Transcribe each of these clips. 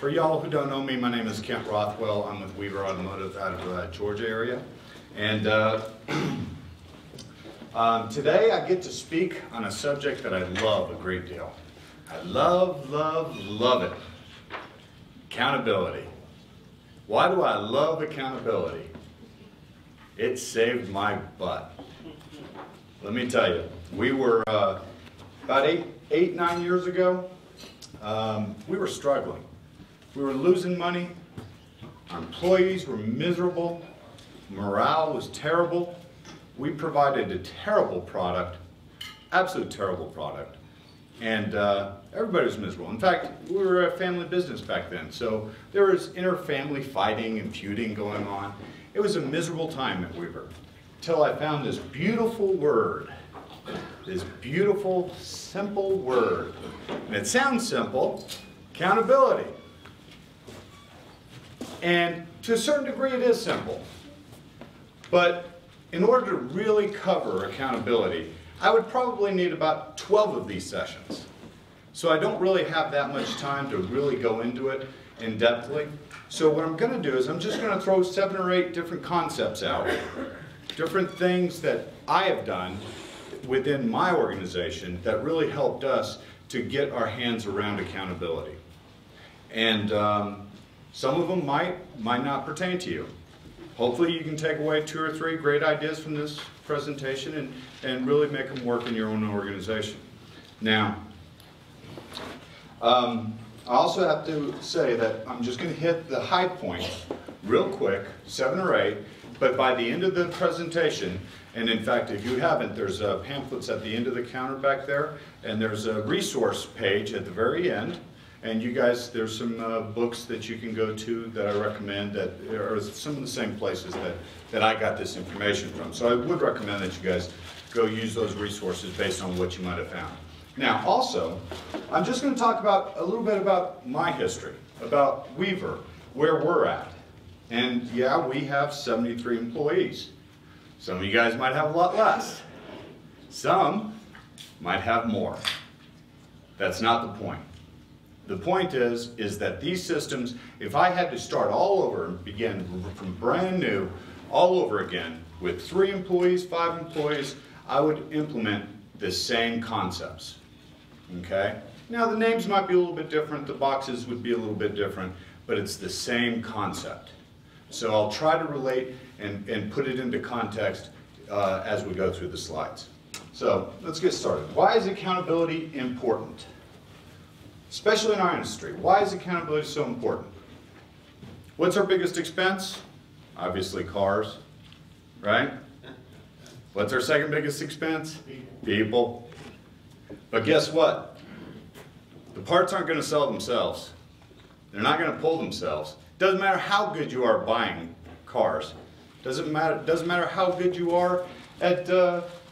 For y'all who don't know me, my name is Kent Rothwell. I'm with Weaver Automotive out of Georgia area. And today I get to speak on a subject that I love a great deal. I love, love, love it. Accountability. Why do I love accountability? It saved my butt. Let me tell you, we were about eight, 9 years ago, we were struggling. We were losing money, our employees were miserable, morale was terrible. We provided a terrible product, absolute terrible product, and everybody was miserable. In fact, we were a family business back then, so there was inter-family fighting and feuding going on. It was a miserable time at Weaver, until I found this beautiful word, this beautiful, simple word. And it sounds simple, accountability. And to a certain degree it is simple. But in order to really cover accountability, I would probably need about 12 of these sessions. So I don't really have that much time to really go into it in-depthly. So what I'm going to do is I'm just going to throw 7 or 8 different concepts out, different things that I have done within my organization that really helped us to get our hands around accountability. And some of them might not pertain to you. Hopefully you can take away 2 or 3 great ideas from this presentation and really make them work in your own organization. Now, I also have to say that I'm just going to hit the high points real quick, 7 or 8, but by the end of the presentation, and in fact if you haven't, there's pamphlets at the end of the counter back there, and there's a resource page at the very end, and you guys, there's some books that you can go to that I recommend that are some of the same places that I got this information from. So I would recommend that you guys go use those resources based on what you might have found. Now also, I'm just going to talk about a little bit about my history, about Weaver, where we're at. And yeah, we have 73 employees. Some of you guys might have a lot less. Some might have more. That's not the point. The point is that these systems, if I had to start all over and begin from brand new, all over again, with 3 employees, 5 employees, I would implement the same concepts. Okay? Now the names might be a little bit different, the boxes would be a little bit different, but it's the same concept. So I'll try to relate and put it into context as we go through the slides. So let's get started. Why is accountability important? Especially in our industry. Why is accountability so important? What's our biggest expense? Obviously cars, right? What's our second biggest expense? People. But guess what? The parts aren't going to sell themselves. They're not going to pull themselves. Doesn't matter how good you are buying cars. Doesn't matter how good you are at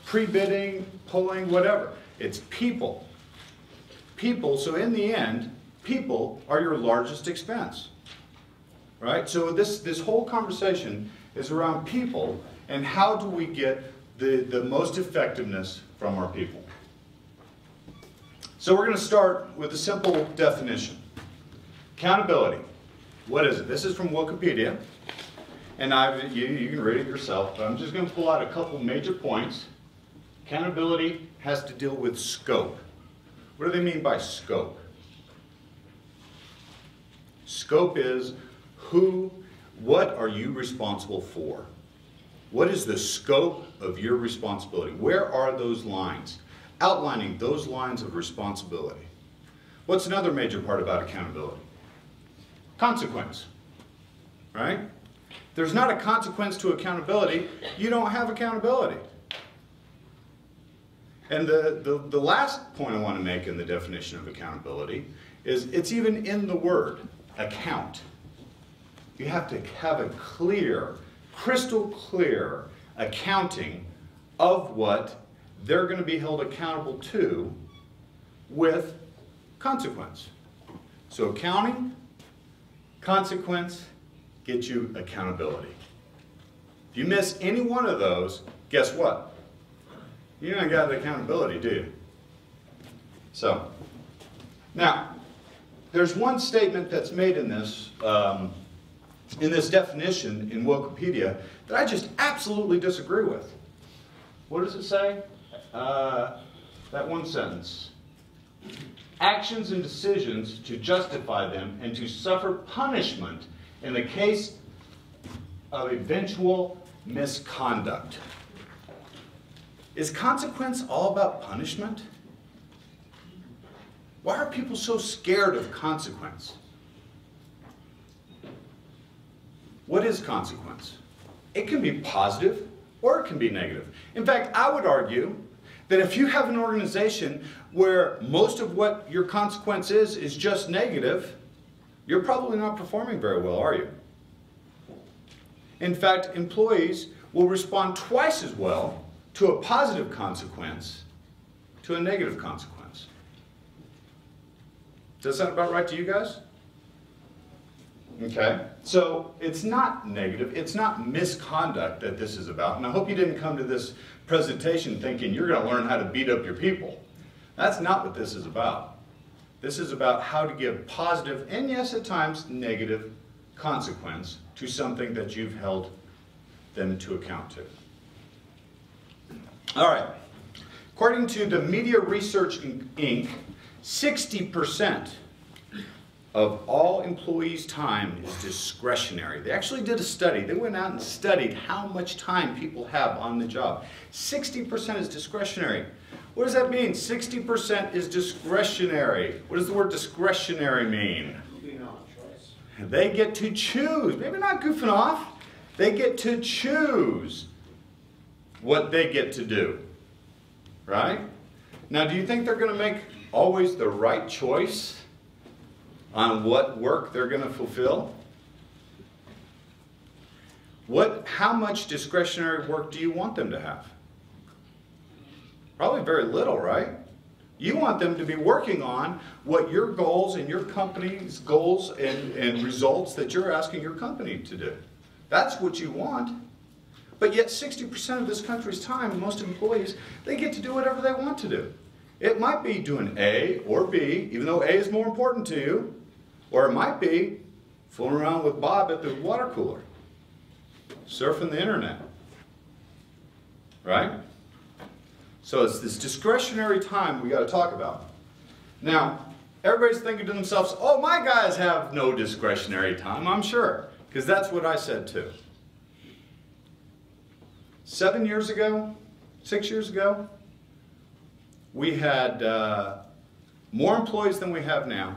pre-bidding, pulling, whatever. It's people. People, so in the end, people are your largest expense. Right? So this whole conversation is around people and how do we get the most effectiveness from our people. So we're going to start with a simple definition. Accountability. What is it? This is from Wikipedia, and you can read it yourself, but I'm just going to pull out a couple major points. Accountability has to deal with scope. What do they mean by scope? Scope is what are you responsible for? What is the scope of your responsibility? Where are those lines? Outlining those lines of responsibility. What's another major part about accountability? Consequence, right? If there's not a consequence to accountability, you don't have accountability. And the last point I want to make in the definition of accountability is it's even in the word, account. You have to have a clear, crystal clear accounting of what they're going to be held accountable to with consequence. So accounting, consequence, get you accountability. If you miss any one of those, guess what? You don't got the accountability, do you? So, now, there's one statement that's made in this definition in Wikipedia that I just absolutely disagree with. What does it say? That one sentence. Actions and decisions to justify them and to suffer punishment in the case of eventual misconduct. Is consequence all about punishment? Why are people so scared of consequence? What is consequence? It can be positive or it can be negative. In fact, I would argue that if you have an organization where most of what your consequence is just negative, you're probably not performing very well, are you? In fact, employees will respond twice as well to a positive consequence to a negative consequence. Does that sound about right to you guys? Okay, so it's not negative, it's not misconduct that this is about. And I hope you didn't come to this presentation thinking you're going to learn how to beat up your people. That's not what this is about. This is about how to give positive, and yes, at times, negative consequence to something that you've held them to account to. All right. According to the Media Research Inc., 60% of all employees' time is discretionary. They actually did a study. They went out and studied how much time people have on the job. 60% is discretionary. What does that mean? 60% is discretionary. What does the word discretionary mean? They get to choose. Maybe not goofing off. They get to choose what they get to do. Right? Now, do you think they're going to make always the right choice on what work they're going to fulfill? How much discretionary work do you want them to have? Probably very little, right? You want them to be working on what your goals and your company's goals and results that you're asking your company to do. That's what you want. But yet 60% of this country's time, most employees, they get to do whatever they want to do. It might be doing A or B, even though A is more important to you. Or it might be fooling around with Bob at the water cooler, surfing the internet, right? So it's this discretionary time we got to talk about. Now, everybody's thinking to themselves, oh, my guys have no discretionary time, I'm sure, because that's what I said too. 7 years ago, 6 years ago, we had more employees than we have now.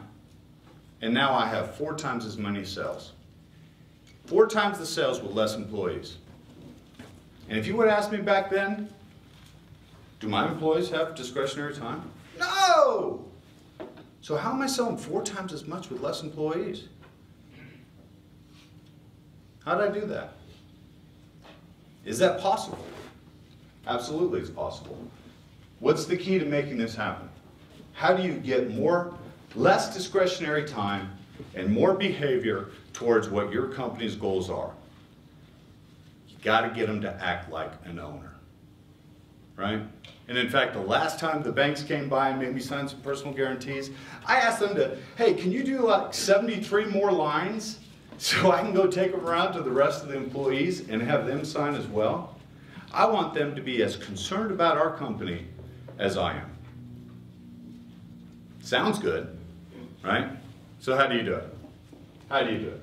And now I have 4 times as many sales. 4 times the sales with less employees. And if you would ask me back then, do my employees have discretionary time? No! So how am I selling 4 times as much with less employees? How did I do that? Is that possible? Absolutely it's possible. What's the key to making this happen? How do you get less discretionary time and more behavior towards what your company's goals are? You got to get them to act like an owner, right? And in fact, the last time the banks came by and made me sign some personal guarantees, I asked them to, hey, can you do like 73 more lines so I can go take them around to the rest of the employees and have them sign as well? I want them to be as concerned about our company as I am. Sounds good, right? So how do you do it? How do you do it?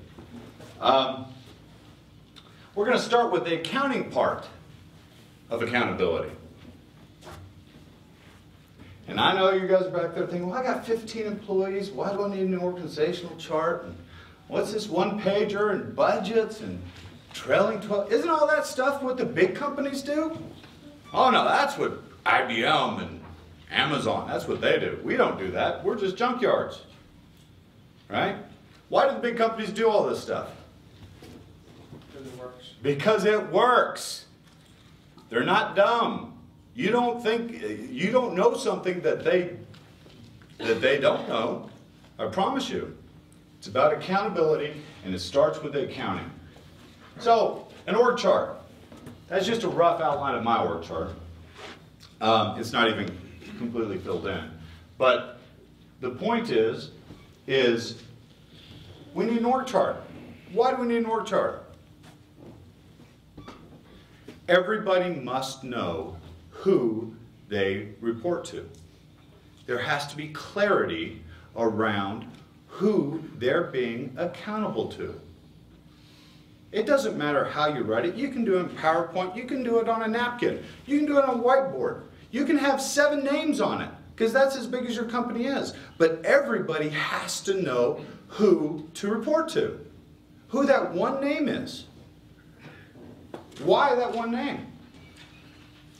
We're going to start with the accounting part of accountability. And I know you guys are back there thinking, well, I got 15 employees. Why do I need an organizational chart? And what's this one-pager and budgets and trailing 12? Isn't all that stuff what the big companies do? Oh, no, that's what IBM and Amazon, that's what they do. We don't do that. We're just junkyards. Right? Why do the big companies do all this stuff? Because it works. Because it works. They're not dumb. You don't know something that they don't know. I promise you. It's about accountability, and it starts with the accounting. So, an org chart. That's just a rough outline of my org chart. It's not even completely filled in. But the point is is we need an org chart. Why do we need an org chart? Everybody must know who they report to. There has to be clarity around who they're being accountable to. It doesn't matter how you write it. You can do it in PowerPoint. You can do it on a napkin. You can do it on a whiteboard. You can have 7 names on it because that's as big as your company is. But everybody has to know who to report to, who that one name is. Why that one name?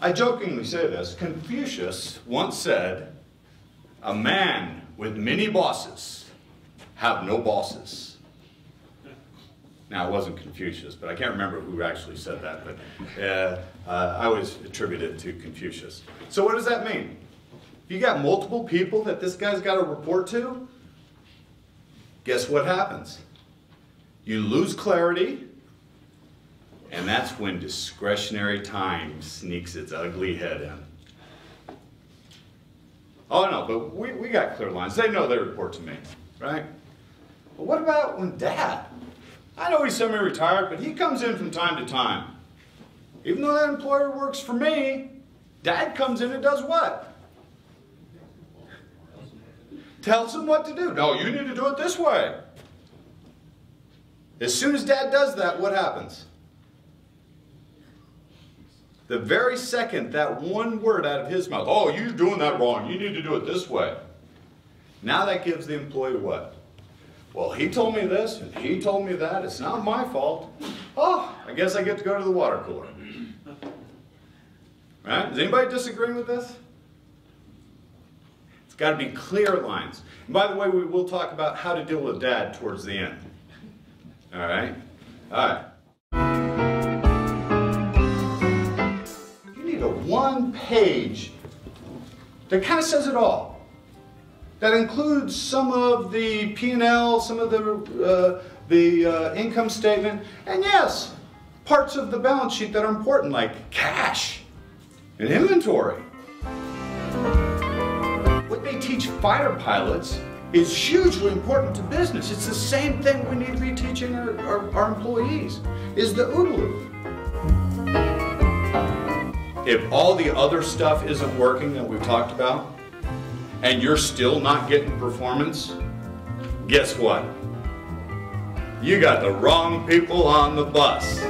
I jokingly say this. Confucius once said, "A man with many bosses have no bosses." Now, it wasn't Confucius, but I can't remember who actually said that, but I always attribute it to Confucius. So what does that mean? If you got multiple people that this guy's got to report to, guess what happens? You lose clarity, and that's when discretionary time sneaks its ugly head in. Oh no, but we got clear lines. They know they report to me, right? But what about when Dad? I know he's semi-retired, but he comes in from time to time. Even though that employer works for me, Dad comes in and does what? Tells him what to do. No, you need to do it this way. As soon as Dad does that, what happens? The very second that one word out of his mouth, "Oh, you're doing that wrong. You need to do it this way." Now that gives the employee what? "Well, he told me this, and he told me that. It's not my fault. Oh, I guess I get to go to the water cooler." Right? Is anybody disagreeing with this? It's got to be clear lines. And by the way, we will talk about how to deal with Dad towards the end. All right? All right. You need a one-page that kind of says it all. That includes some of the P&L, some of the income statement, and yes, parts of the balance sheet that are important, like cash and inventory. What they teach fighter pilots is hugely important to business. It's the same thing we need to be teaching our employees, is the OODA loop. If all the other stuff isn't working that we've talked about, and you're still not getting performance, guess what? You got the wrong people on the bus.